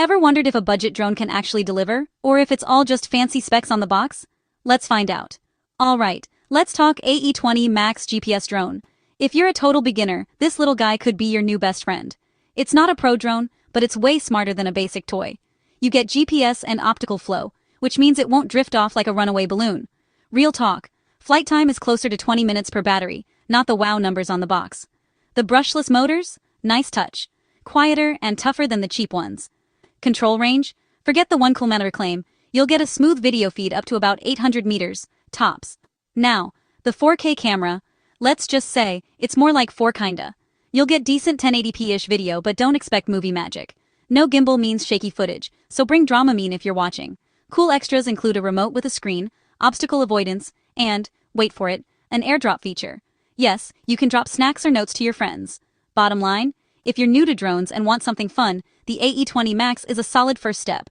Ever wondered if a budget drone can actually deliver, or if it's all just fancy specs on the box? Let's find out. Alright, let's talk AE20 Max GPS drone. If you're a total beginner, this little guy could be your new best friend. It's not a pro drone, but it's way smarter than a basic toy. You get GPS and optical flow, which means it won't drift off like a runaway balloon. Real talk, flight time is closer to 20 minutes per battery, not the wow numbers on the box. The brushless motors? Nice touch. Quieter and tougher than the cheap ones. Control range? Forget the 1 kilometer claim, you'll get a smooth video feed up to about 800 meters, tops. Now, the 4K camera, let's just say, it's more like 4 kinda. You'll get decent 1080p-ish video, but don't expect movie magic. No gimbal means shaky footage, so bring Dramamine if you're watching. Cool extras include a remote with a screen, obstacle avoidance, and, wait for it, an airdrop feature. Yes, you can drop snacks or notes to your friends. Bottom line, if you're new to drones and want something fun, the AE20 Max is a solid first step.